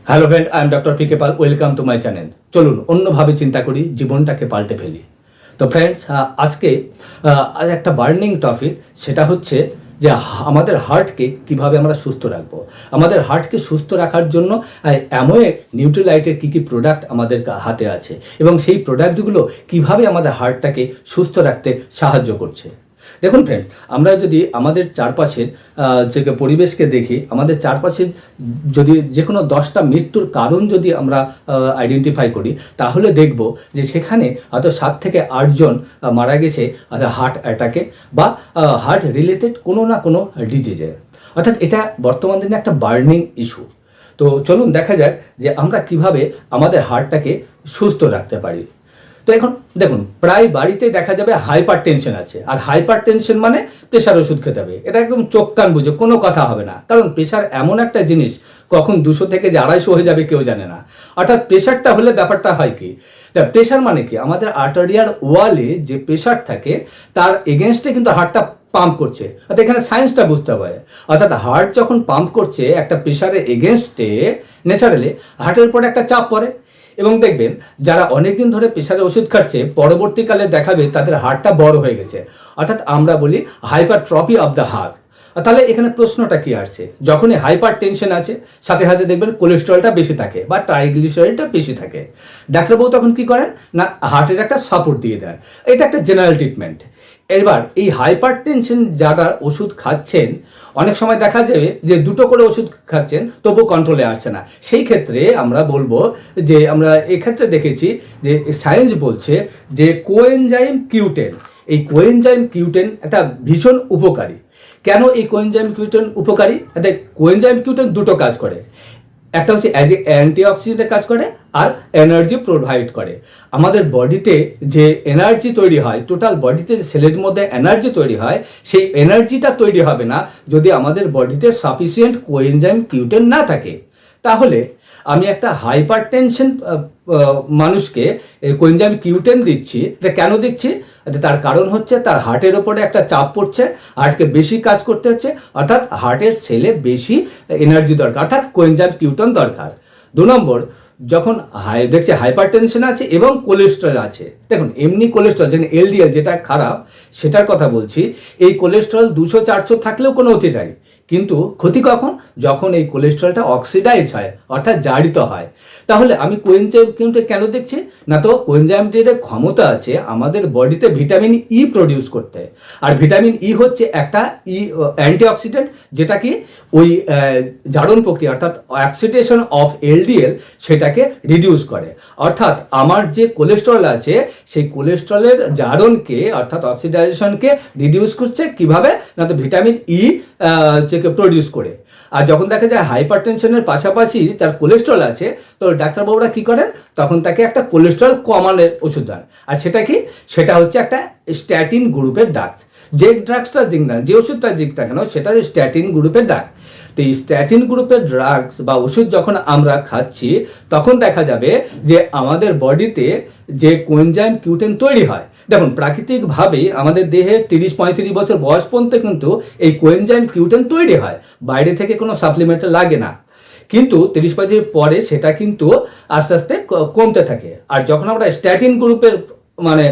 Hello friend, I am doctor PK Pal. Welcome to my channel. চলুন অন্যভাবে চিন্তা করি, জীবনটাকে পাল্টে ফেলি। তো ফ্রেন্ডস, আজকে আজ একটা বার্নিং টপিক, সেটা হচ্ছে যে আমাদের হার্টকে কিভাবে আমরা সুস্থ রাখবো। আমাদের হার্টকে সুস্থ রাখার জন্য অ্যামোয়ে নিউট্রিলাইটের কী কী প্রোডাক্ট আমাদের হাতে আছে এবং সেই প্রোডাক্টগুলো কিভাবে আমাদের হার্টটাকে সুস্থ রাখতে সাহায্য করছে। দেখুন ফ্রেন্ডস, আমরা যদি আমাদের চারপাশের যে পরিবেশকে দেখি, আমাদের চারপাশের যদি যে কোনো 10টা মৃত্যুর কারণ যদি আমরা আইডেন্টিফাই করি, তাহলে দেখব যে সেখানে হয়তো 7 থেকে 8 জন মারা গেছে হার্ট অ্যাটাকে বা হার্ট রিলেটেড কোনো না কোনো ডিজিজে। অর্থাৎ এটা বর্তমান দিনে একটা বার্নিং ইস্যু। তো চলুন দেখা যাক যে আমরা কিভাবে আমাদের হার্টটাকে সুস্থ রাখতে পারি। তো এখন দেখুন, প্রায় বাড়িতে দেখা যাবে হাইপার টেনশন আছে, আর হাইপার টেনশন মানে প্রেশার ওষুধ খেতে হবে। এটা একদম চোখ কান বুঝে কোনো কথা হবে না, কারণ প্রেশার এমন একটা জিনিস কখন 200 থেকে যে 250 হয়ে যাবে কেউ জানে না। অর্থাৎ প্রেশারটা হলে ব্যাপারটা হয় কি, প্রেশার মানে কি, আমাদের আর্টারিয়াল ওয়ালে যে প্রেশার থাকে তার এগেনস্টে কিন্তু হার্টটা পাম্প করছে। অর্থাৎ এখানে সায়েন্সটা বুঝতে হবে। অর্থাৎ হার্ট যখন পাম্প করছে একটা প্রেশারের এগেনস্টে, ন্যাচারালি হার্টের উপরে একটা চাপ পড়ে এবং দেখবেন যারা অনেকদিন ধরে প্রেশারের ওষুধ খাচ্ছে পরবর্তীকালে দেখাবে তাদের হার্টটা বড় হয়ে গেছে। অর্থাৎ আমরা বলি হাইপারট্রফি অফ দ্য হার্ট। তাহলে এখানে প্রশ্নটা কি আসছে, যখনই হাইপার টেনশন আছে সাথে সাথে দেখবেন কোলেস্টেরলটা বেশি থাকে বা ট্রাইগ্লিসারাইডটা বেশি থাকে। ডাক্তারবাবু তখন কি করেন না, হার্টের একটা সাপোর্ট দিয়ে দেন। এটা একটা জেনারেল ট্রিটমেন্ট। এবার এই হাইপার টেনশন যারা ওষুধ খাচ্ছেন, অনেক সময় দেখা যাবে যে 2টো করে ওষুধ খাচ্ছেন তবু কন্ট্রোলে আসছে না। সেই ক্ষেত্রে আমরা বলবো যে আমরা এক্ষেত্রে দেখেছি যে সায়েন্স বলছে যে কোএনজাইম কিউটেন, এই কোএনজাইম কিউটেন একটা ভীষণ উপকারী। কেন এই কোএনজাইম কিউটেন উপকারী? কোএনজাইম কিউটেন 2টো কাজ করে। একটা হচ্ছে অ্যাজ এ অ্যান্টিঅক্সিডেন্টের কাজ করে, আর এনার্জি প্রোভাইড করে। আমাদের বডিতে যে এনার্জি তৈরি হয়, টোটাল বডিতে যে সেলের মধ্যে এনার্জি তৈরি হয়, সেই এনার্জিটা তৈরি হবে না যদি আমাদের বডিতে সাফিসিয়েন্ট কোএনজাইম কিউটেন না থাকে। তাহলে আমি একটা হাইপার টেনশন মানুষকে কোএনজাইম কিউটেন দিচ্ছি, এটা কেন দিচ্ছি? তার কারণ হচ্ছে তার হার্টের ওপরে একটা চাপ পড়ছে, হার্টকে বেশি কাজ করতে হচ্ছে, অর্থাৎ হার্টের সেলে বেশি এনার্জি দরকার, অর্থাৎ কোএনজাইম কিউটেন দরকার। 2 নম্বর, যখন দেখছি হাইপার টেনশন আছে এবং কোলেস্টেরল আছে। দেখুন, এমনি কোলেস্টেরল যেখানে এলডিএল যেটা খারাপ সেটার কথা বলছি, এই কোলেস্টেরল 200-400 থাকলেও কোনো ক্ষতি নাই, কিন্তু ক্ষতি কখন? যখন এই কোলেস্টেরলটা অক্সিডাইজ হয়, অর্থাৎ জারিত হয়। তাহলে আমি কোএনজাইম কিউটেন কেন দেখছি না, তো কোএনজাইমটির ক্ষমতা আছে আমাদের বডিতে ভিটামিন ই প্রডিউস করতে, আর ভিটামিন ই হচ্ছে একটা অ্যান্টিঅক্সিডেন্ট, যেটা কি ওই জারণ প্রক্রিয়া অর্থাৎ অক্সিডেশন অফ এলডিএল সেটাকে রিডিউস করে। অর্থাৎ আমার যে কোলেস্টেরল আছে সেই কোলেস্টেরলের জারণকে অর্থাৎ অক্সিডাইজেশনকে রিডিউস করছে কিভাবে না, তো ভিটামিন ই প্রডিউস করে। আর যখন দেখা যায় হাইপার টেনশনের পাশাপাশি তার কোলেস্টেরল আছে, তো ডাক্তারবাবুরা কি করেন, তখন তাকে একটা কোলেস্টেরল কমানোর ওষুধ দেন। আর সেটা কি, সেটা হচ্ছে একটা স্ট্যাটিন গ্রুপের ড্রাগস। যে ড্রাগসটা দিক না, যে ওষুধটা দিক না কেন, সেটা স্ট্যাটিন গ্রুপের ড্রাগ। তো এই স্ট্যাটিন গ্রুপের ড্রাগস বা ওষুধ যখন আমরা খাচ্ছি, তখন দেখা যাবে যে আমাদের বডিতে যে কোএনজাইম কিউটেন তৈরি হয়। দেখুন, প্রাকৃতিকভাবেই আমাদের দেহে 30-35 বছর বয়স পর্যন্ত কিন্তু এই কোএনজাইম কিউটেন তৈরি হয়, বাইরে থেকে কোনো সাপ্লিমেন্ট লাগে না। কিন্তু 30-35 পরে সেটা কিন্তু আস্তে আস্তে কমতে থাকে। আর যখন আমরা স্ট্যাটিন গ্রুপের মানে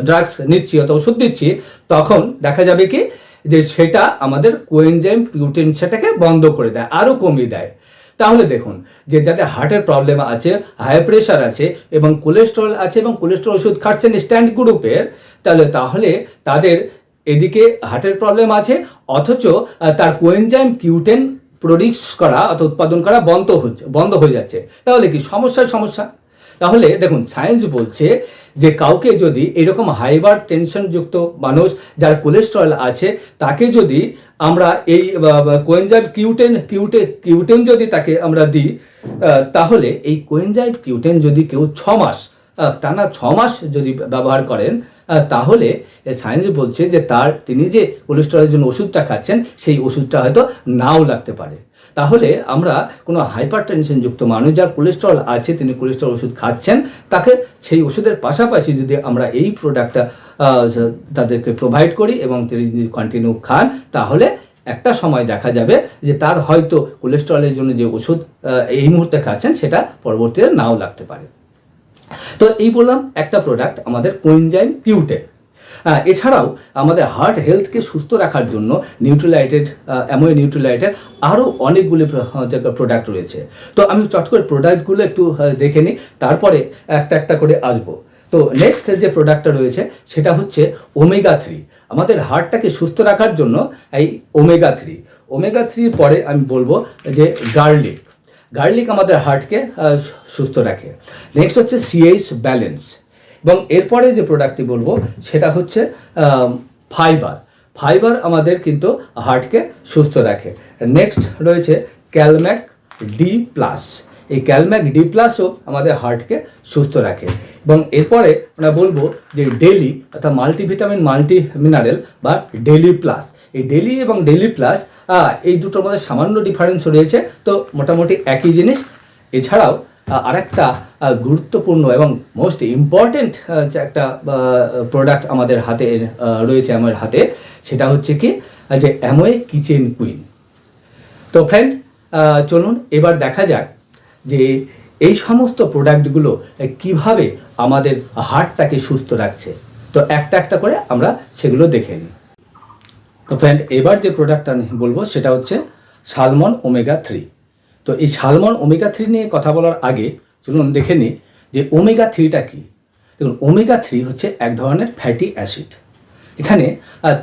ড্রাগস নিচ্ছি অথবা ওষুধ দিচ্ছি, তখন দেখা যাবে কি যে সেটা আমাদের কোএনজাইম কিউটেন সেটাকে বন্ধ করে দেয়, আরও কমিয়ে দেয়। তাহলে দেখুন, যে যাদের হার্টের প্রবলেম আছে, হাই প্রেশার আছে এবং কোলেস্টেরল আছে এবং কোলেস্টেরল ওষুধ খাচ্ছেন স্ট্যান্ড গ্রুপের, তাহলে তাদের এদিকে হার্টের প্রবলেম আছে, অথচ তার কোএনজাইম কিউটেন প্রডিউস করা অথবা উৎপাদন করা বন্ধ হয়ে যাচ্ছে। তাহলে কি সমস্যা? তাহলে দেখুন, সায়েন্স বলছে যে কাউকে যদি এরকম হাইপার টেনশনযুক্ত মানুষ যার কোলেস্টেরল আছে, তাকে যদি আমরা এই কোএনজাইম কিউটেন যদি তাকে আমরা দিই, তাহলে এই কোএনজাইম কিউটেন যদি কেউ 6 মাস টানা 6 মাস যদি ব্যবহার করেন, তাহলে সায়েন্স বলছে যে তিনি যে কোলেস্টেরলের জন্য ওষুধটা খাচ্ছেন সেই ওষুধটা হয়তো নাও লাগতে পারে। তাহলে আমরা কোনো হাইপার টেনশনযুক্ত মানুষ যার কোলেস্টেরল আছে, তিনি কোলেস্টেরল ওষুধ খাচ্ছেন, তাকে সেই ওষুধের পাশাপাশি যদি আমরা এই প্রোডাক্টটা তাদেরকে প্রোভাইড করি এবং তিনি যদি কন্টিনিউ খান, তাহলে একটা সময় দেখা যাবে যে তার হয়তো কোলেস্টেরলের জন্য যে ওষুধ এই মুহূর্তে খাচ্ছেন সেটা পরবর্তীতে নাও লাগতে পারে। তো এই বললাম একটা প্রোডাক্ট আমাদের কোয়েনজাইম কিউটেন। এছাড়াও আমাদের হার্ট হেলথকে সুস্থ রাখার জন্য নিউট্রিলাইটেড অ্যামোয় নিউট্রিলাইটেড আরও অনেকগুলি প্রোডাক্ট রয়েছে। তো আমি চট করে প্রোডাক্টগুলো একটু দেখে নিই, তারপরে একটা একটা করে আসবো। তো নেক্সট যে প্রোডাক্টটা রয়েছে সেটা হচ্ছে ওমেগা-3। আমাদের হার্টটাকে সুস্থ রাখার জন্য এই ওমেগা-3 পরে আমি বলবো যে গার্লিক আমাদের হার্টকে সুস্থ রাখে। নেক্সট হচ্ছে সিএইচ ব্যালেন্স, এবং এরপরে যে প্রোডাক্টটি বলবো সেটা হচ্ছে ফাইবার আমাদের কিন্তু হার্টকে সুস্থ রাখে। নেক্সট রয়েছে ক্যালম্যাক ডি+, এই ক্যালম্যাক ডি+ও আমাদের হার্টকে সুস্থ রাখে। এবং এরপরে আমরা বলবো যে ডেলি অর্থাৎ মাল্টিভিটামিন মাল্টি মিনারেল বা ডেলি+। এই ডেলি এবং ডেলি+, এই দুটোর মধ্যে সামান্য ডিফারেন্স রয়েছে, তো মোটামুটি একই জিনিস। এছাড়াও আরেকটা গুরুত্বপূর্ণ এবং মোস্ট ইম্পর্টেন্ট যে একটা প্রোডাক্ট আমাদের হাতে রয়েছে, আমার হাতে, সেটা হচ্ছে কি যে অ্যামোয়ে কিচেন কুইন। তো ফ্রেন্ড, চলুন এবার দেখা যাক যে এই সমস্ত প্রোডাক্টগুলো কিভাবে আমাদের হার্টটাকে সুস্থ রাখছে। তো একটা একটা করে আমরা সেগুলো দেখে নিই। তো ফ্রেন্ড, এবার যে প্রোডাক্টটা আমি বলবো সেটা হচ্ছে সালমন ওমেগা-3। তো এই সালমন ওমেগা-3 নিয়ে কথা বলার আগে চলুন দেখে নিই যে ওমেগা-3টা কী। দেখুন, ওমেগা-3 হচ্ছে এক ধরনের ফ্যাটি অ্যাসিড। এখানে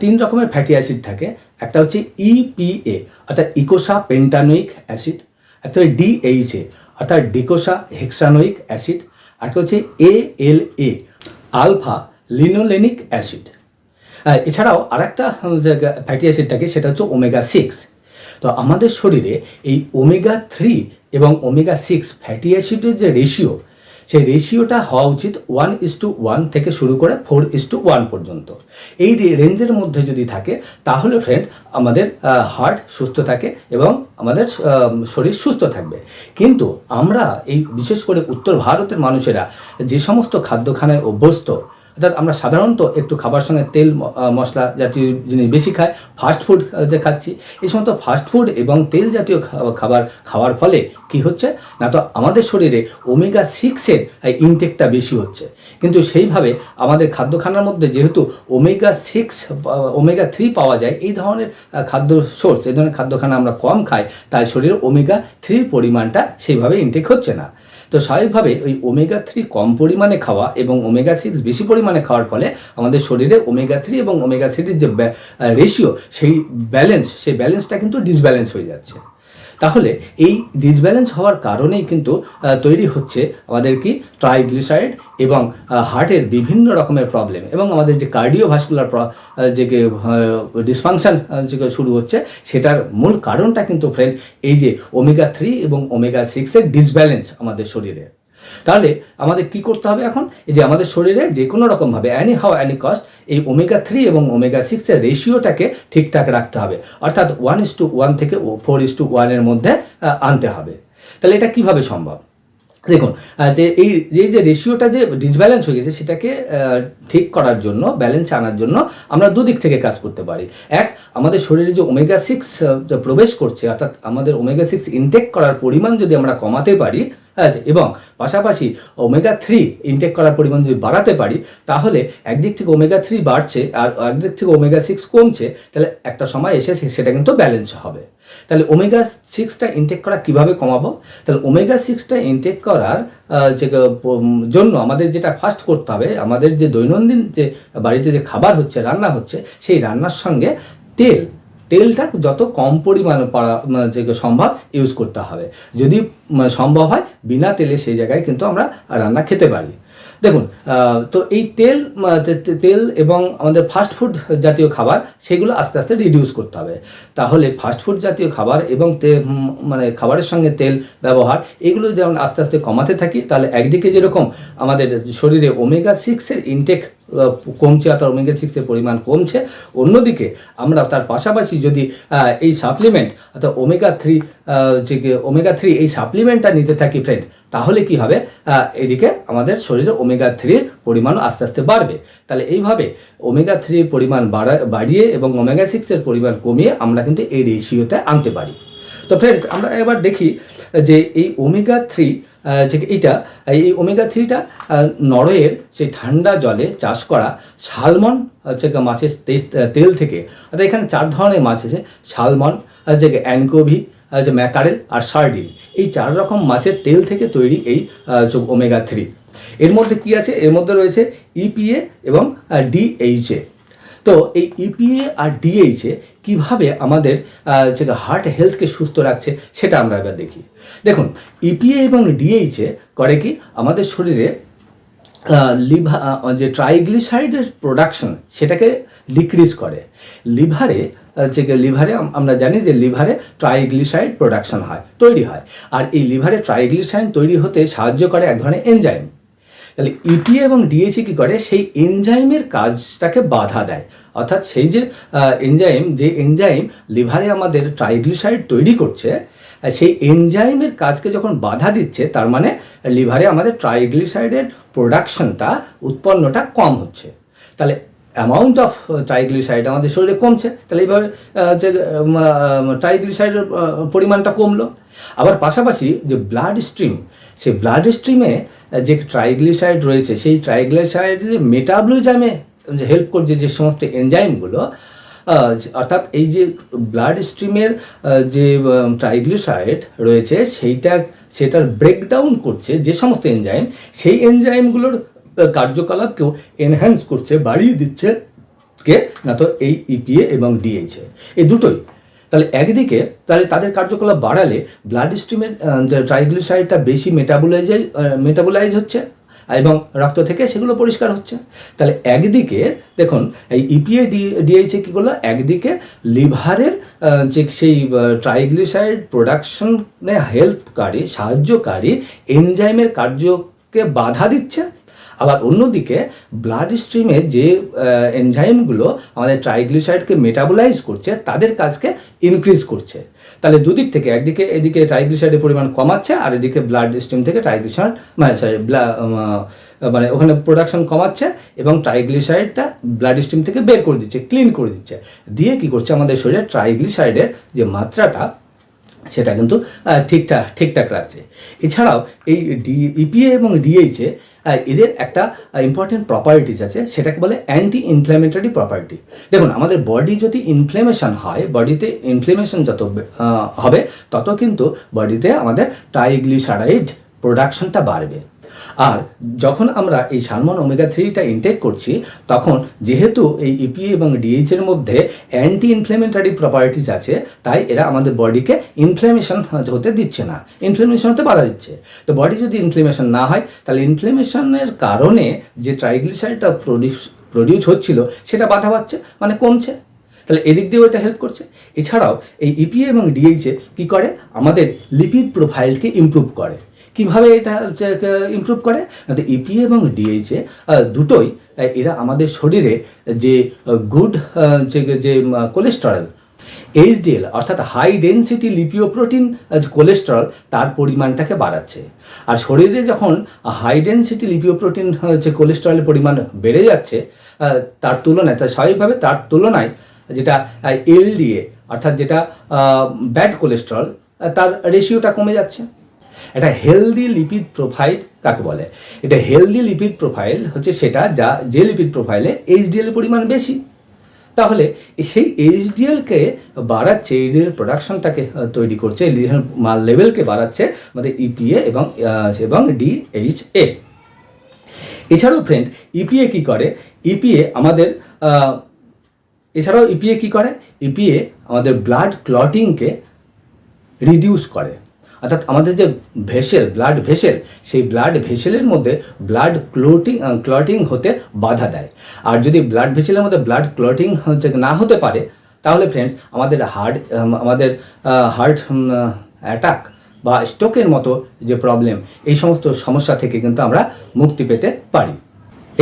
3 রকমের ফ্যাটি অ্যাসিড থাকে। একটা হচ্ছে ইপিএ অর্থাৎ ইকোসা পেন্টানোইক অ্যাসিড, একটা হচ্ছে ডিএইচএ অর্থাৎ ডিকোসা হেক্সানোইক অ্যাসিড, একটা হচ্ছে এএলএ আলফা লিনোলেনিক অ্যাসিড। এছাড়াও আরেকটা ফ্যাটি অ্যাসিড থাকে, সেটা হচ্ছে ওমেগা-6। তো আমাদের শরীরে এই ওমেগা-3 এবং ওমেগা-6 ফ্যাটি অ্যাসিডের যে রেশিও, সেই রেশিওটা হওয়া উচিত 1:1 থেকে শুরু করে 4:1 পর্যন্ত। এই রেঞ্জের মধ্যে যদি থাকে তাহলে ফ্রেন্ড আমাদের হার্ট সুস্থ থাকে এবং আমাদের শরীর সুস্থ থাকবে। কিন্তু আমরা এই বিশেষ করে উত্তর ভারতের মানুষেরা যে সমস্ত খাদ্যখানায় অভ্যস্ত, অর্থাৎ আমরা সাধারণত একটু খাবার সঙ্গে তেল মশলা জাতীয় জিনিস বেশি খাই, ফাস্টফুড যে খাচ্ছি, এই সমস্ত ফাস্টফুড এবং তেল জাতীয় খাবার খাওয়ার ফলে কি হচ্ছে না, তো আমাদের শরীরে ওমেগা-6-এর ইনটেকটা বেশি হচ্ছে। কিন্তু সেইভাবে আমাদের খাদ্যখানার মধ্যে যেহেতু ওমেগা-3 পাওয়া যায়, এই ধরনের খাদ্য সোর্স, এই ধরনের খাদ্যখানা আমরা কম খাই, তাই শরীরে ওমেগা-3 পরিমাণটা সেইভাবে ইনটেক হচ্ছে না। তো স্বাভাবিকভাবে ওই ওমেগা-3 কম পরিমাণে খাওয়া এবং ওমেগা-6 বেশি পরিমাণে খাওয়ার ফলে আমাদের শরীরে ওমেগা-3 এবং ওমেগা-6-এর যে রেশিও, সেই ব্যালেন্সটা কিন্তু ডিসব্যালেন্স হয়ে যাচ্ছে। তাহলে এই ডিসব্যালেন্স হওয়ার কারণেই কিন্তু তৈরি হচ্ছে আমাদের কি ট্রাইগ্লিসারাইড এবং হার্টের বিভিন্ন রকমের প্রবলেম, এবং আমাদের যে কার্ডিওভাস্কুলার যে ডিসফাংশন যে শুরু হচ্ছে, সেটার মূল কারণটা কিন্তু ফ্রেন্ড এই যে ওমেগা-3 এবং ওমেগা-6-এর ডিসব্যালেন্স আমাদের শরীরে। তাহলে আমাদের কি করতে হবে এখন, এই যে আমাদের শরীরে যে কোনো রকমভাবে অ্যানি কস্ট এই ওমেগা-3 এবং ওমেগা-6-এর রেশিওটাকে ঠিকঠাক রাখতে হবে, অর্থাৎ 1:1 থেকে 4:1 মধ্যে আনতে হবে। তাহলে এটা কিভাবে সম্ভব? দেখুন, যে রেশিওটা যে ডিসব্যালেন্স হয়ে গেছে, সেটাকে ঠিক করার জন্য, ব্যালেন্স আনার জন্য আমরা দুদিক থেকে কাজ করতে পারি। এক, আমাদের শরীরে যে ওমেগা-6 প্রবেশ করছে, অর্থাৎ আমাদের ওমেগা-6 ইনটেক করার পরিমাণ যদি আমরা কমাতে পারি, এবং পাশাপাশি ওমেগা-3 ইনটেক করার পরিমাণ যদি বাড়াতে পারি, তাহলে একদিক থেকে ওমেগা-3 বাড়ছে আর একদিক থেকে ওমেগা-6 কমছে, তাহলে একটা সময় এসে সেটা কিন্তু ব্যালেন্স হবে। তাহলে ওমেগা-6টা ইনটেক করা কিভাবে কমাবো? তাহলে ওমেগা-6টা ইনটেক করার জন্য আমাদের যেটা ফার্স্ট করতে হবে, আমাদের যে দৈনন্দিন যে বাড়িতে যে খাবার হচ্ছে, রান্না হচ্ছে, সেই রান্নার সঙ্গে তেলটা যত কম পরিমাণে সম্ভব ইউজ করতে হবে। যদি সম্ভব হয় বিনা তেলে সেই জায়গায় কিন্তু আমরা রান্না খেতে পারি। দেখুন, তো এই তেল এবং আমাদের ফাস্টফুড জাতীয় খাবার, সেগুলো আস্তে আস্তে রিডিউস করতে হবে। তাহলে ফাস্টফুড জাতীয় খাবার এবং খাবারের সঙ্গে তেল ব্যবহার, এগুলো যদি আমরা আস্তে আস্তে কমাতে থাকি, তাহলে একদিকে যেরকম আমাদের শরীরে ওমেগা-6-এর ইনটেক কমছে, অর্থাৎ ওমেগা 6 এর পরিমাণ কমছে। অন্যদিকে আমরা তার পাশাপাশি যদি এই সাপ্লিমেন্ট অর্থাৎ ওমেগা 3 এই সাপ্লিমেন্টটা নিতে থাকি ফ্রেন্ড, তাহলে কি হবে, এদিকে আমাদের শরীরে ওমেগা 3 পরিমাণও আস্তে আস্তে বাড়বে। তাহলে এইভাবে ওমেগা 3 পরিমাণ বাড়িয়ে এবং ওমেগা 6 এর পরিমাণ কমিয়ে আমরা কিন্তু এই রেশিওতে আনতে পারি। তো ফ্রেন্ডস, আমরা এবার দেখি যে এই ওমেগা 3 যে এই ওমেগা 3টা নরওয়ের সেই ঠান্ডা জলে চাষ করা সালমন মাছের তেল থেকে, অর্থাৎ এখানে 4 ধরনের মাছ আছে, সালমন, অ্যানকোভি, ম্যাকারেল আর সার্ডিন, এই 4 রকম মাছের তেল থেকে তৈরি এই ওমেগা 3। এর মধ্যে কি আছে? এর মধ্যে রয়েছে ইপিএ এবং ডিএইচএ। তো এই ইপিএ আর ডিএইচএ কীভাবে আমাদের হার্ট হেলথকে সুস্থ রাখছে সেটা আমরা এবার দেখি। দেখুন, ইপিএ এবং ডিএইচএ করে কি, আমাদের শরীরে যে ট্রাইগ্লিসারাইডের প্রোডাকশন সেটাকে ডিক্রিজ করে। লিভারে আমরা জানি যে লিভারে ট্রাইগ্লিসারাইড প্রোডাকশন তৈরি হয়, আর এই লিভারে ট্রাইগ্লিসারাইড তৈরি হতে সাহায্য করে এক ধরনের এনজাইম। তাহলে ইপিএ এবং ডিএইচএ কী করে, সেই এনজাইমের কাজটাকে বাধা দেয়। অর্থাৎ সেই যে এনজাইম লিভারে আমাদের ট্রাইগ্লিসারাইড তৈরি করছে, সেই এনজাইমের কাজকে যখন বাধা দিচ্ছে, তার মানে লিভারে আমাদের ট্রাইগ্লিসারাইডের প্রোডাকশনটা উৎপন্নটা কম হচ্ছে। তাহলে অ্যামাউন্ট অফ ট্রাইগ্লিসারাইড আমাদের শরীরে কমছে, তাহলে এইভাবে ট্রাইগ্লিসারাইডের পরিমাণটা কমলো। আবার পাশাপাশি যে ব্লাড স্ট্রিম, সেই ব্লাড স্ট্রিমে যে ট্রাইগ্লিসারাইড রয়েছে, সেই ট্রাইগ্লিসারাইডের মেটাবলিজমে হেল্প করছে যে সমস্ত এনজাইমগুলো, অর্থাৎ এই যে ব্লাড স্ট্রিমের যে ট্রাইগ্লিসারাইড রয়েছে সেটার ব্রেকডাউন করছে যে সমস্ত এনজাইম, সেই এনজাইমগুলোর কার্যকলাপকেও এনহ্যান্স করছে, বাড়িয়ে দিচ্ছে না তো এই ইপিএ এবং ডিএইচএ, এই দুটোই। তাহলে একদিকে তাদের কার্যকলাপ বাড়ালে ব্লাড স্ট্রিমের ট্রাইগ্লিসারাইডটা বেশি মেটাবোলাইজ হচ্ছে এবং রক্ত থেকে সেগুলো পরিষ্কার হচ্ছে। তাহলে একদিকে দেখুন, এই ইপিএ ডিএইচএ কী করলো, একদিকে লিভারের যে সেই ট্রাইগ্লিসারাইড প্রোডাকশনে সাহায্যকারী এনজাইমের কার্যকে বাধা দিচ্ছে, আবার অন্যদিকে ব্লাড স্ট্রিমে যে এনজাইমগুলো আমাদের ট্রাইগ্লিসারাইডকে মেটাবোলাইজ করছে তাদের কাজকে ইনক্রিজ করছে। তাহলে দুদিক থেকে, এদিকে ট্রাইগ্লিসারাইডের পরিমাণ কমাচ্ছে, আর এদিকে ব্লাড স্ট্রিম থেকে ট্রাইগ্লিসারাইড ওখানে প্রোডাকশন কমাচ্ছে এবং ট্রাইগ্লিসারাইডটা ব্লাড স্ট্রিম থেকে বের করে দিচ্ছে, ক্লিন করে দিচ্ছে, দিয়ে কী করছে, আমাদের শরীরে ট্রাইগ্লিসারাইডের যে মাত্রাটা সেটা কিন্তু ঠিকঠাক রাখছে। এছাড়াও এই ইপিএ এবং ডিএইচএ এদের একটা ইম্পর্টেন্ট প্রপার্টিজ আছে, সেটাকে বলে অ্যান্টি ইনফ্ল্যামেটরি প্রপার্টি। দেখুন, আমাদের বডি যদি ইনফ্ল্যামেশন হয়, বডিতে ইনফ্ল্যামেশন যত হবে তত কিন্তু বডিতে আমাদের ট্রাইগ্লিসারাইড প্রোডাকশনটা বাড়বে। আর যখন আমরা এই সালমন ওমেগা 3টা ইনটেক করছি, তখন যেহেতু এই ইপিএ এবং ডিএইচের মধ্যে অ্যান্টি ইনফ্ল্যামেটরি প্রপার্টিজ আছে, তাই এরা আমাদের বডিকে ইনফ্ল্যামেশন হতে দিচ্ছে না, ইনফ্ল্যামেশন হতে বাধা দিচ্ছে। তো বডি যদি ইনফ্ল্যামেশন না হয়, তাহলে ইনফ্ল্যামেশনের কারণে যে ট্রাইগ্লিসারাইডটা প্রডিউস হচ্ছিল সেটা বাধা পাচ্ছে, মানে কমছে। তাহলে এদিক দিয়েও এটা হেল্প করছে। এছাড়াও এই ইপিএ এবং ডিএইচএ কী করে, আমাদের লিপিড প্রোফাইলকে ইমপ্রুভ করে। কীভাবে এটা ইমপ্রুভ করে, ইপিএ এবং ডিএইচএ দুটোই এরা আমাদের শরীরে যে গুড যে কোলেস্টেরল এইচডিএল অর্থাৎ হাই ডেনসিটি লিপিওপ্রোটিন কোলেস্টেরল তার পরিমাণটাকে বাড়াচ্ছে। আর শরীরে যখন হাই ডেনসিটি লিপিওপ্রোটিন যে কোলেস্টেরলের পরিমাণ বেড়ে যাচ্ছে, তার তুলনায় যেটা এলডিএ অর্থাৎ যেটা ব্যাড কোলেস্টেরল, তার রেশিওটা কমে যাচ্ছে। এটা হেলদি লিপিড প্রোফাইল কাকে বলে? এটা হেলদি লিপিড প্রোফাইল হচ্ছে সেটা যে লিপিড প্রোফাইলে এইচডিএল পরিমাণ বেশি। তাহলে সেই এইচডিএলকে বাড়াচ্ছে, এইচডিএল প্রোডাকশনটাকে তৈরি করছে, লেভেলকে বাড়াচ্ছে আমাদের ইপিএ এবং ডিএইচএ। এছাড়াও ফ্রেন্ড, ইপিএ কী করে, ইপিএ আমাদের ব্লাড ক্লটিংকে রিডিউস করে। অর্থাৎ আমাদের যে ব্লাড ভেসেল, সেই ব্লাড ভেসেলের মধ্যে ব্লাড ক্লটিং হতে বাধা দেয়। আর যদি ব্লাড ভেসেলের মধ্যে ব্লাড ক্লটিং না হতে পারে, তাহলে ফ্রেন্ডস আমাদের হার্ট অ্যাটাক বা স্ট্রোকের মতো যে প্রবলেম, এই সমস্ত সমস্যা থেকে কিন্তু আমরা মুক্তি পেতে পারি।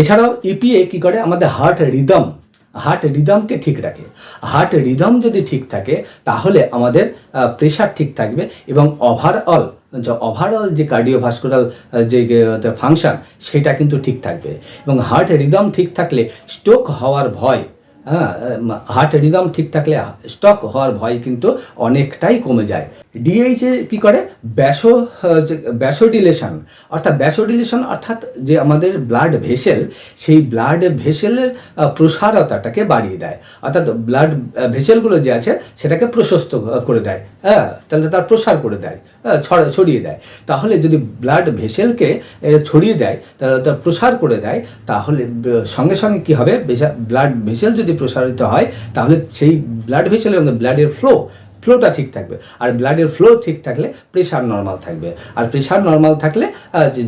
এছাড়াও ইপিএ কি করে, আমাদের হার্ট রিদমকে ঠিক রাখে। হার্ট রিদম যদি ঠিক থাকে তাহলে আমাদের প্রেশার ঠিক থাকবে এবং ওভারঅল যে কার্ডিওভাস্কুলার যে ফাংশন সেটা কিন্তু ঠিক থাকবে। এবং হার্ট রিদম ঠিক থাকলে স্ট্রোক হওয়ার ভয়, হার্ট রিদম ঠিক থাকলে স্ট্রোক হওয়ার ভয় কিন্তু অনেকটাই কমে যায়। ডিএইচে কি করে, ব্যাসোডিলেশন অর্থাৎ যে আমাদের ব্লাড ভেসেল, সেই ব্লাড ভেসেলের প্রসারতাটাকে বাড়িয়ে দেয়, অর্থাৎ ব্লাড ভেসেলগুলো যে আছে সেটাকে প্রশস্ত করে দেয়, তাহলে তার প্রসার করে দেয়, ছড়িয়ে দেয়। তাহলে যদি ব্লাড ভেসেলকে ছড়িয়ে দেয়, তার প্রসার করে দেয়, তাহলে সঙ্গে সঙ্গে কী হবে, ব্লাড ভেসেল যদি প্রসারিত হয় তাহলে সেই ব্লাড ভেসেলের ব্লাডের ফ্লোটা ঠিক থাকবে। আর ব্লাডের ফ্লো ঠিক থাকলে প্রেশার নর্মাল থাকবে। আর প্রেশার নর্মাল থাকলে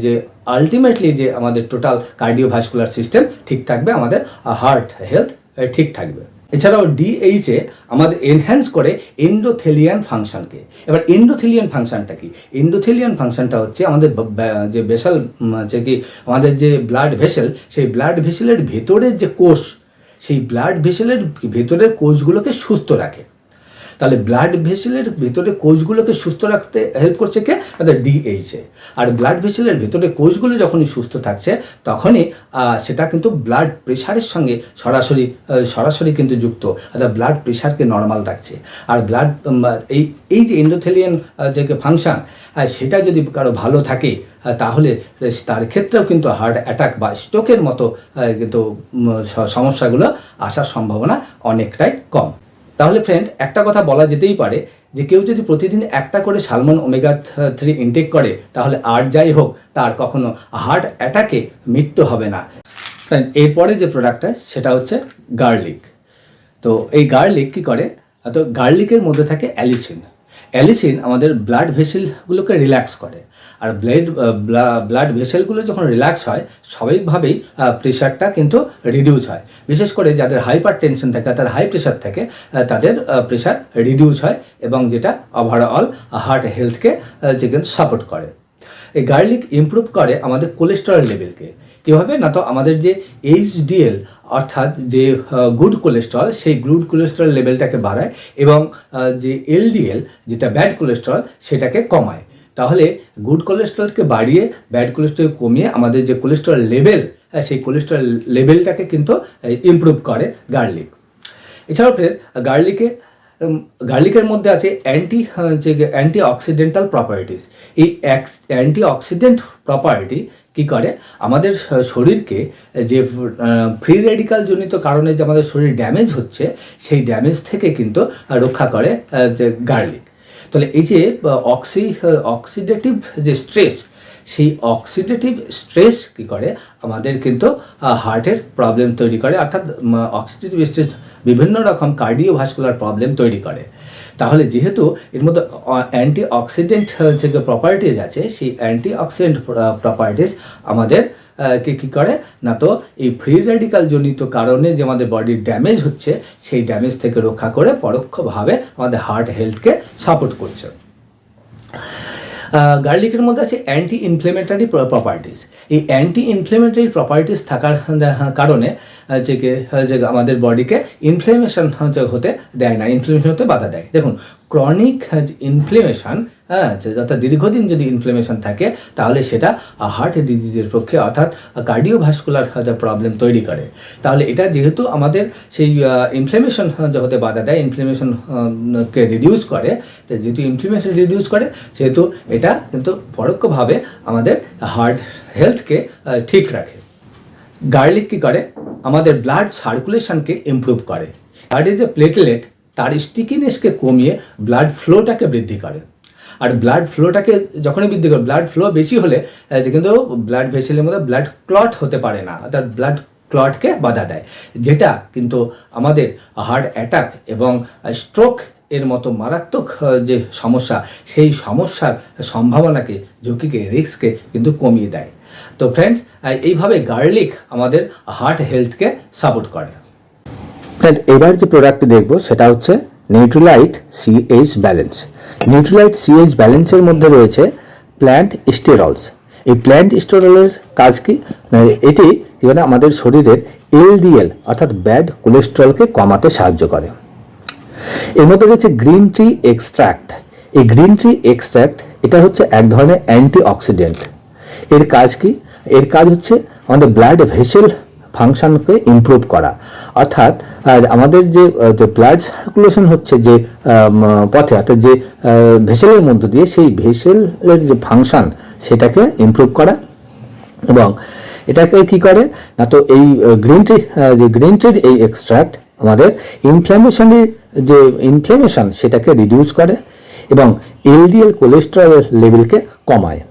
যে আলটিমেটলি যে আমাদের টোটাল কার্ডিওভাস্কুলার সিস্টেম ঠিক থাকবে, আমাদের হার্ট হেলথ ঠিক থাকবে। এছাড়াও ডিএইচে আমাদের এনহ্যান্স করে এন্ডোথেলিয়ান ফাংশনকে। এবার এন্ডোথেলিয়ান ফাংশনটা কি? এন্ডোথেলিয়ান ফাংশনটা হচ্ছে আমাদের যে ভেসেল, যে কি আমাদের যে ব্লাড ভেসেল, সেই ব্লাড ভেসেলের ভেতরের যে কোষ, সেই ব্লাড ভেসেলের ভেতরের কোষগুলোকে সুস্থ রাখে। তাহলে ব্লাড ভেসেলের ভেতরে কোষগুলোকে সুস্থ রাখতে হেল্প করছে কে? ডিএইচে। আর ব্লাড ভেসেলের ভেতরে কোষগুলো যখনই সুস্থ থাকছে তখনই সেটা কিন্তু ব্লাড প্রেশারের সঙ্গে সরাসরি কিন্তু যুক্ত, অর্থাৎ ব্লাড প্রেশারকে নর্মাল রাখছে। আর ব্লাড এই যে এন্ডোথেলিয়ান যে ফাংশন, সেটা যদি কারো ভালো থাকে তাহলে তার ক্ষেত্রেও কিন্তু হার্ট অ্যাটাক বা স্ট্রোকের মতো কিন্তু সমস্যাগুলো আসার সম্ভাবনা অনেকটাই কম। তাহলে ফ্রেন্ড, একটা কথা বলা যেতেই পারে যে কেউ যদি প্রতিদিন একটা করে সালমন ওমেগা 3 ইনটেক করে তাহলে আর যাই হোক তার কখনো হার্ট অ্যাটাকে মৃত্যু হবে না। ফ্রেন্ড, এরপরে যে প্রোডাক্টটা সেটা হচ্ছে গার্লিক। তো এই গার্লিক কী করে, তো গার্লিকের মধ্যে থাকে অ্যালিসিন আমাদের ব্লাড ভেসেলগুলোকে রিল্যাক্স করে। আর ব্লাড ভেসেলগুলো যখন রিল্যাক্স হয় স্বাভাবিকভাবেই প্রেশারটা কিন্তু রিডিউস হয়। বিশেষ করে যাদের হাইপার টেনশন থাকে, তাদের হাই প্রেশার থাকে, তাদের প্রেশার রিডিউস হয় এবং যেটা ওভারঅল হার্ট হেলথকে যে কিন্তু সাপোর্ট করে। এই গার্লিক ইমপ্রুভ করে আমাদের কোলেস্টেরল লেভেলকে। কীভাবে না, তো আমাদের যে এইচডিএল অর্থাৎ যে গুড কোলেস্টেরল, সেই গুড কোলেস্টেরল লেভেলটাকে বাড়ায় এবং যে এলডিএল যেটা ব্যাড কোলেস্টেরল সেটাকে কমায়। তাহলে গুড কোলেস্টেরলকে বাড়িয়ে ব্যাড কোলেস্টেরল কমিয়ে আমাদের যে কোলেস্টেরল লেভেল, সেই কোলেস্টেরল লেভেলটাকে কিন্তু ইমপ্রুভ করে গার্লিক। এছাড়াও গার্লিকের মধ্যে আছে অ্যান্টি অক্সিডেন্টাল প্রপার্টিস। এই অ্যান্টি অক্সিডেন্ট প্রপার্টি কী করে, আমাদের শরীরকে যে ফ্রি রেডিকাল জনিত কারণে যে আমাদের শরীর ড্যামেজ হচ্ছে, সেই ড্যামেজ থেকে কিন্তু রক্ষা করে যে গার্লিক। তাহলে এই যে অক্সিডেটিভ যে স্ট্রেস, সেই অক্সিডেটিভ স্ট্রেস কী করে, আমাদের কিন্তু হার্টের প্রবলেম তৈরি করে, অর্থাৎ অক্সিডেটিভ স্ট্রেস বিভিন্ন রকম কার্ডিওভাস্কুলার প্রবলেম তৈরি করে। তাহলে যেহেতু এর মধ্যে অ্যান্টি অক্সিডেন্ট যে প্রপার্টিজ আছে, সেই অ্যান্টি অক্সিডেন্ট প্রপার্টিজ আমাদের কী করে না, তো এই ফ্রি রেডিকাল জনিত কারণে যে আমাদের বডির ড্যামেজ হচ্ছে, সেই ড্যামেজ থেকে রক্ষা করে পরোক্ষভাবে আমাদের হার্ট হেলথকে সাপোর্ট করছে। গার্লিকের মধ্যে আছে অ্যান্টি ইনফ্লেমেটরি প্রপার্টিস। এই অ্যান্টি ইনফ্লেমেটরি প্রপার্টিস থাকার কারণে যে আমাদের বডিকে ইনফ্লেমেশন হতে দেয় না, ইনফ্লেমেশন হতে বাধা দেয়। দেখুন, ক্রনিক ইনফ্লেমেশন, অর্থাৎ দীর্ঘদিন যদি ইনফ্লেমেশন থাকে তাহলে সেটা হার্ট ডিজিজের পক্ষে অর্থাৎ কার্ডিওভাস্কুলার প্রবলেম তৈরি করে। তাহলে এটা যেহেতু আমাদের সেই ইনফ্লেমেশন হতে বাধা দেয়, ইনফ্লেমেশনকে রিডিউস করে, যেহেতু ইনফ্লেমেশন রিডিউস করে সেহেতু এটা কিন্তু পরোক্ষভাবে আমাদের হার্ট হেলথকে ঠিক রাখে। গার্লিক কী করে, আমাদের ব্লাড সার্কুলেশনকে ইমপ্রুভ করে। ব্লাডের যে প্লেটলেট, তার স্টিকিনেসকে কমিয়ে ব্লাড ফ্লোটাকে বৃদ্ধি করে। আর ব্লাড ফ্লোটাকে যখনই বৃদ্ধি করে, ব্লাড ফ্লো বেশি হলে কিন্তু ব্লাড ভেসেলের মধ্যে ব্লাড ক্লট হতে পারে না, অর্থাৎ ব্লাড ক্লটকে বাধা দেয়, যেটা কিন্তু আমাদের হার্ট অ্যাটাক এবং স্ট্রোক এর মতো মারাত্মক যে সমস্যা, সেই সমস্যার সম্ভাবনাকে, ঝুঁকিকে, রিস্ককে কিন্তু কমিয়ে দেয়। তো ফ্রেন্ডস, এইভাবে গার্লিক আমাদের হার্ট হেলথকে সাপোর্ট করে। ফ্রেন্ড, এবার যে প্রোডাক্টটি দেখব সেটা হচ্ছে Nutrilite CH balance. Nutrilite CH ব্যালেন্সের মধ্যে রয়েছে প্ল্যান্ট স্টেরলস। এই প্ল্যান্ট স্টেরলের কাজ কি? এটি কি করে আমাদের শরীরের এলডিএল অর্থাৎ ব্যাড কোলেস্টেরলকে কমাতে সাহায্য করে। এর মধ্যে রয়েছে গ্রিন টি এক্সট্র্যাক্ট। এই গ্রিন টি এক্সট্র্যাক্ট এটা হচ্ছে এক ধরনের অ্যান্টি অক্সিডেন্ট। এর কাজ কি? এর কাজ হচ্ছে আমাদের ব্লাড ভেসেল ফাংশনকে ইমপ্রুভ করা, অর্থাৎ আমাদের যে ব্লাড সার্কুলেশন হচ্ছে যে পথে, অর্থাৎ যে ভেসেলের মধ্য দিয়ে, সেই ভেসেলের যে ফাংশন সেটাকে ইমপ্রুভ করা। এবং এটাকে কি করে না, তো এই গ্রিন টির এই এক্সট্রাক্ট আমাদের ইনফ্ল্যামেশন সেটাকে রিডিউস করে এবং এলডিএল কোলেস্টেরলের লেভেলকে কমায়।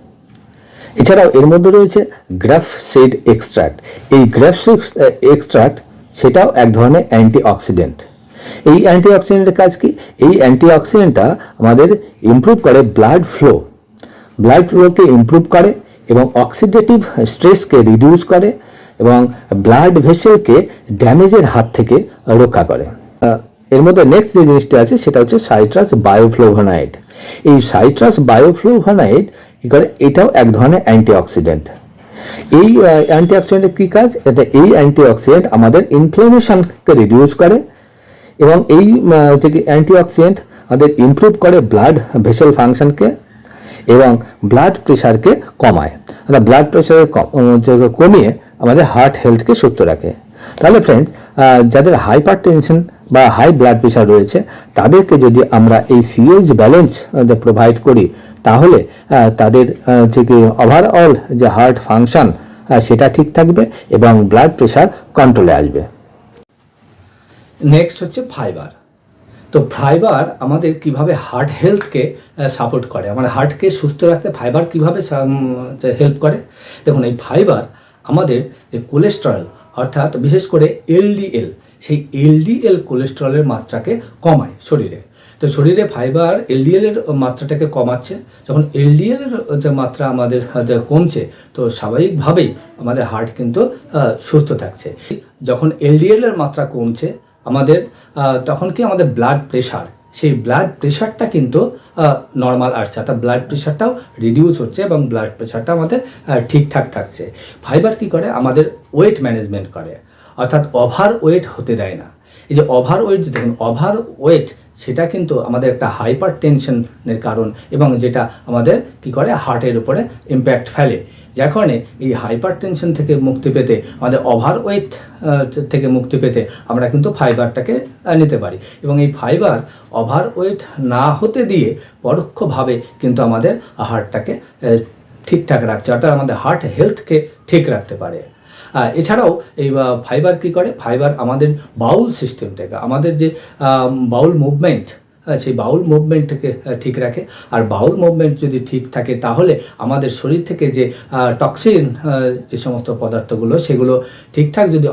এছাড়াও এর মধ্যে রয়েছে গ্রাফ সিড এক্সট্রাক্ট। এই গ্রাফ সিড এক্সট্রাক্ট সেটাও এক ধরনের অ্যান্টিঅক্সিডেন্ট। এই অ্যান্টিঅক্সিডেন্টের কাজ কি? এই অ্যান্টিঅক্সিডেন্টটা আমাদের ইমপ্রুভ করে ব্লাড ফ্লোকে ইমপ্রুভ করে এবং অক্সিডেটিভ স্ট্রেসকে রিডিউস করে এবং ব্লাড ভেসেলকে ড্যামেজের হাত থেকে রক্ষা করে। এর মধ্যে নেক্সট যে জিনিসটা আছে সেটা হচ্ছে সাইট্রাস বায়োফ্লোভোনাইড। এই সাইট্রাস বায়োফ্লোভোনাইড কি করে? এটাও এক ধরনের অ্যান্টিঅক্সিডেন্ট। এই অ্যান্টিঅক্সিডেন্টের কী কাজ? এই অ্যান্টিঅক্সিডেন্ট আমাদের ইনফ্লামেশনকে রিডিউস করে এবং এই যে অ্যান্টিঅক্সিডেন্ট আমাদের ইমপ্রুভ করে ব্লাড ভেসেল ফাংশনকে এবং ব্লাড প্রেশারকে কমায়। অর্থাৎ ব্লাড প্রেশারকে কমিয়ে আমাদের হার্ট হেলথকে সুস্থ রাখে। তাহলে ফ্রেন্ডস, যাদের হাইপার টেনশন বা হাই ব্লাড প্রেশার রয়েছে তাদেরকে যদি আমরা এই সিএইচ ব্যালেন্স প্রোভাইড করি তাহলে তাদের যে ওভারঅল যে হার্ট ফাংশন সেটা ঠিক থাকবে এবং ব্লাড প্রেশার কন্ট্রোলে আসবে। নেক্সট হচ্ছে ফাইবার। তো ফাইবার আমাদের কিভাবে হার্ট হেলথকে সাপোর্ট করে, আমার হার্টকে সুস্থ রাখতে ফাইবার কিভাবে হেল্প করে? দেখুন, এই ফাইবার আমাদের যে কোলেস্টেরল অর্থাৎ বিশেষ করে এলডিএল, সেই এলডিএল কোলেস্টেরলের মাত্রাকে কমায় শরীরে। তো শরীরে ফাইবার এলডিএলের মাত্রাটাকে কমাচ্ছে। যখন এলডিএলের যে মাত্রা আমাদের কমছে, তো স্বাভাবিকভাবেই আমাদের হার্ট কিন্তু সুস্থ থাকছে। যখন এলডিএলের মাত্রা কমছে আমাদের, তখন কি আমাদের ব্লাড প্রেশার, সেই ব্লাড প্রেশারটা কিন্তু নর্মাল আসছে, অর্থাৎ ব্লাড প্রেশারটাও রিডিউস হচ্ছে এবং ব্লাড প্রেশারটা আমাদের ঠিকঠাক থাকছে। ফাইবার কি করে? আমাদের ওয়েট ম্যানেজমেন্ট করে, অর্থাৎ ওভার ওয়েট হতে দেয় না। এই যে ওভার ওয়েট, দেখুন ওভার ওয়েট সেটা কিন্তু আমাদের একটা হাইপার টেনশনের কারণ এবং যেটা আমাদের কি করে? হার্টের উপরে ইম্প্যাক্ট ফেলে। যার কারণে এই হাইপার টেনশন থেকে মুক্তি পেতে, আমাদের ওভার ওয়েট থেকে মুক্তি পেতে আমরা কিন্তু ফাইবারটাকে নিতে পারি এবং এই ফাইবার ওভার ওয়েট না হতে দিয়ে পরোক্ষভাবে কিন্তু আমাদের হার্টটাকে ঠিকঠাক রাখছে, অর্থাৎ আমাদের হার্ট হেলথকে ঠিক রাখতে পারে। এছাড়াও এই ফাইবার কি করে? ফাইবার আমাদের বাউল সিস্টেমটাকে, আমাদের যে বাউল মুভমেন্ট, সেই বাউল মুভমেন্টটাকে ঠিক রাখে। আর বাউল মুভমেন্ট যদি ঠিক থাকে তাহলে আমাদের শরীর থেকে যে টক্সিন যে সমস্ত পদার্থগুলো সেগুলো ঠিকঠাক যদি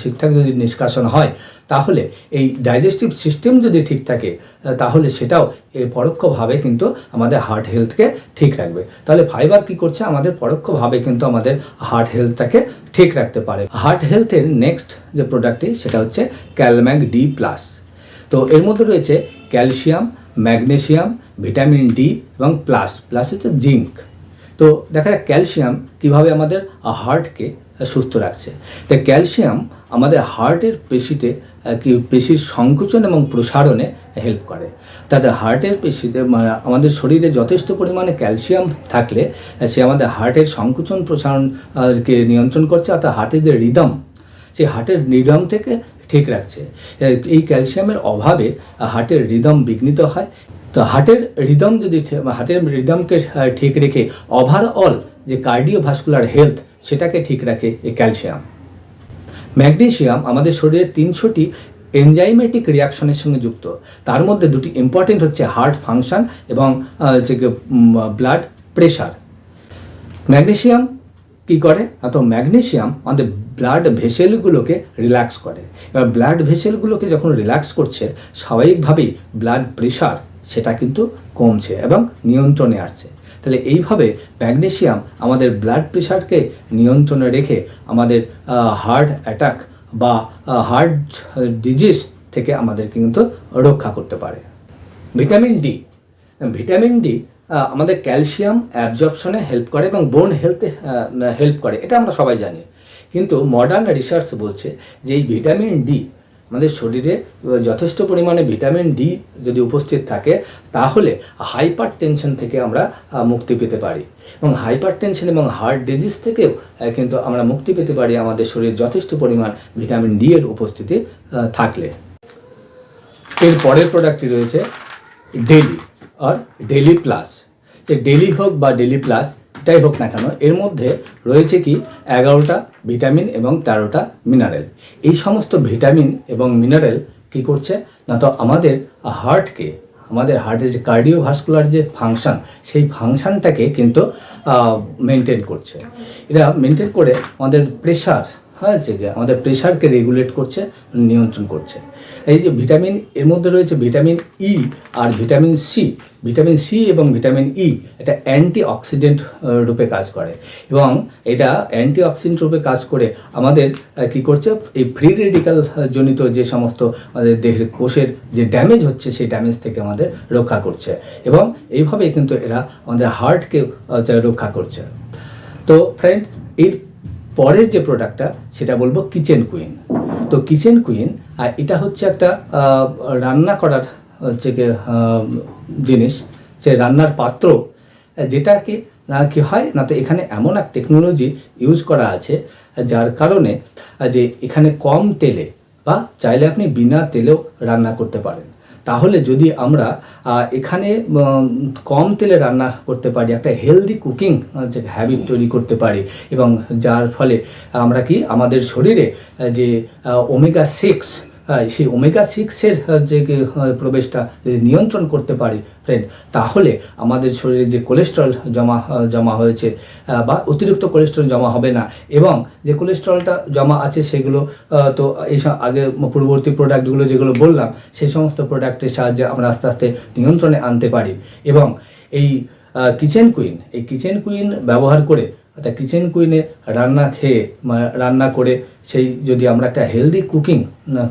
ঠিকঠাক যদি নিষ্কাশন হয়, তাহলে এই ডাইজেস্টিভ সিস্টেম যদি ঠিক থাকে তাহলে সেটাও পরোক্ষভাবে কিন্তু আমাদের হার্ট হেলথকে ঠিক রাখবে। তাহলে ফাইবার কি করছে? আমাদের পরোক্ষভাবে কিন্তু আমাদের হার্ট হেলথটাকে ঠিক রাখতে পারে। হার্ট হেলথের নেক্সট যে প্রোডাক্টটি সেটা হচ্ছে ক্যালম্যাগ ডি প্লাস। তো এর মধ্যে রয়েছে ক্যালসিয়াম, ম্যাগনেসিয়াম, ভিটামিন ডি এবং প্লাস হচ্ছে জিঙ্ক। তো দেখা যায় ক্যালসিয়াম কিভাবে আমাদের হার্টকে সুস্থ রাখছে। তাই ক্যালসিয়াম আমাদের হার্টের পেশির সংকোচন এবং প্রসারণে হেল্প করে। তাদের হার্টের পেশিতে আমাদের শরীরে যথেষ্ট পরিমাণে ক্যালসিয়াম থাকলে সে আমাদের হার্টের সংকোচন প্রসারণকে নিয়ন্ত্রণ করছে, অর্থাৎ হার্টের যে রিদম, সেই হার্টের রিদম থেকে ঠিক রাখছে। এই ক্যালসিয়ামের অভাবে হার্টের রিদম বিঘ্নিত হয়। তো হার্টের রিদমকে ঠিক রেখে ওভারঅল যে কার্ডিওভাস্কুলার হেলথ সেটাকে ঠিক রাখে এই ক্যালসিয়াম। ম্যাগনেসিয়াম আমাদের শরীরের 300টি এনজাইমেটিক রিয়াকশনের সঙ্গে যুক্ত। তার মধ্যে দুটি ইম্পর্টেন্ট হচ্ছে হার্ট ফাংশন এবং যে ব্লাড প্রেশার। ম্যাগনেসিয়াম কী করে? তো ম্যাগনেসিয়াম আমাদের ব্লাড ভেসেলগুলোকে রিল্যাক্স করে। এবার ব্লাড ভেসেলগুলোকে যখন রিল্যাক্স করছে, স্বাভাবিকভাবেই ব্লাড প্রেশার সেটা কিন্তু কমছে এবং নিয়ন্ত্রণে আসছে। তাহলে এইভাবে ম্যাগনেসিয়াম আমাদের ব্লাড প্রেশারকে নিয়ন্ত্রণে রেখে আমাদের হার্ট অ্যাটাক বা হার্ট ডিজিজ থেকে আমাদের কিন্তু রক্ষা করতে পারে। ভিটামিন ডি আমাদের ক্যালসিয়াম অ্যাবজর্পশনে হেল্প করে এবং বোন হেলথে হেল্প করে, এটা আমরা সবাই জানি। কিন্তু মডার্ন রিসার্চ বলছে যে এই ভিটামিন ডি আমাদের শরীরে যথেষ্ট পরিমাণে ভিটামিন ডি যদি উপস্থিত থাকে তাহলে হাইপার টেনশন থেকে আমরা মুক্তি পেতে পারি, এবং হাইপার টেনশন এবং হার্ট ডিজিজ থেকেও কিন্তু আমরা মুক্তি পেতে পারি আমাদের শরীরে যথেষ্ট পরিমাণ ভিটামিন ডি এর উপস্থিতি থাকলে। এর পরের প্রোডাক্টটি রয়েছে ডেলি আর ডেলি প্লাস। যে ডেলি হোক বা ডেলি প্লাস এটাই হোক না কেন, এর মধ্যে রয়েছে কি 11টা ভিটামিন এবং 13টা মিনারেল। এই সমস্ত ভিটামিন এবং মিনারেল কি করছে না, তো আমাদের হার্টকে, আমাদের হার্টের যে কার্ডিওভাস্কুলার যে ফাংশন, সেই ফাংশনটাকে কিন্তু মেনটেন করছে। এটা মেনটেন করে আমাদের প্রেশার, আমাদের প্রেশারকে রেগুলেট করছে, নিয়ন্ত্রণ করছে। এই যে ভিটামিন, এর মধ্যে রয়েছে ভিটামিন ই আর ভিটামিন সি। ভিটামিন সি এবং ভিটামিন ই এটা অ্যান্টি অক্সিডেন্ট রূপে কাজ করে, এবং এটা অ্যান্টি অক্সিডেন্ট রূপে কাজ করে আমাদের কি করছে, এই ফ্রি রেডিক্যাল জনিত যে সমস্ত আমাদের দেহের কোষের যে ড্যামেজ হচ্ছে সেই ড্যামেজ থেকে আমাদের রক্ষা করছে, এবং এইভাবেই কিন্তু এরা আমাদের হার্টকে রক্ষা করছে। তো ফ্রেন্ড, এর পরের যে প্রোডাক্টটা সেটা বলবো কিচেন কুইন। তো কিচেন কুইন এটা হচ্ছে একটা রান্না করার হচ্ছে জিনিস, সে রান্নার পাত্র, যেটাকে না কি হয় না, তো এখানে এমন এক টেকনোলজি ইউজ করা আছে যার কারণে যে এখানে কম তেলে বা চাইলে আপনি বিনা তেলেও রান্না করতে পারেন। তাহলে যদি আমরা এখানে কম তেলে রান্না করতে পারি, একটা হেলদি কুকিং যে হ্যাবিট তৈরি করতে পারি, এবং যার ফলে আমরা কি আমাদের শরীরে যে ওমেগা 6, সেই ওমেগা 6-এর যে প্রবেশটা যদি নিয়ন্ত্রণ করতে পারি ফ্রেন্ড, তাহলে আমাদের শরীরে যে কোলেস্টেরল জমা হয়েছে বা অতিরিক্ত কোলেস্টেরল জমা হবে না, এবং যে কোলেস্টেরলটা জমা আছে সেগুলো তো এই আগে পূর্ববর্তী প্রোডাক্টগুলো যেগুলো বললাম সেই সমস্ত প্রোডাক্টের সাহায্যে আমরা আস্তে আস্তে নিয়ন্ত্রণে আনতে পারি। এবং এই কিচেন কুইন ব্যবহার করে, অর্থাৎ কিচেন কুইনে রান্না করে সেই যদি আমরা একটা হেলদি কুকিং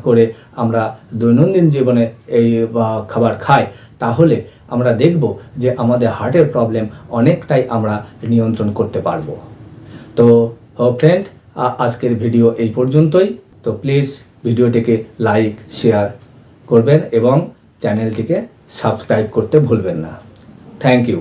করে আমরা দৈনন্দিন জীবনে এই খাবার খাই, তাহলে আমরা দেখব যে আমাদের হার্টের প্রবলেম অনেকটাই আমরা নিয়ন্ত্রণ করতে পারবো। তো ফ্রেন্ড, আজকের ভিডিও এই পর্যন্তই। তো প্লিজ ভিডিওটিকে লাইক, শেয়ার করবেন এবং চ্যানেলটিকে সাবস্ক্রাইব করতে ভুলবেন না। Thank you.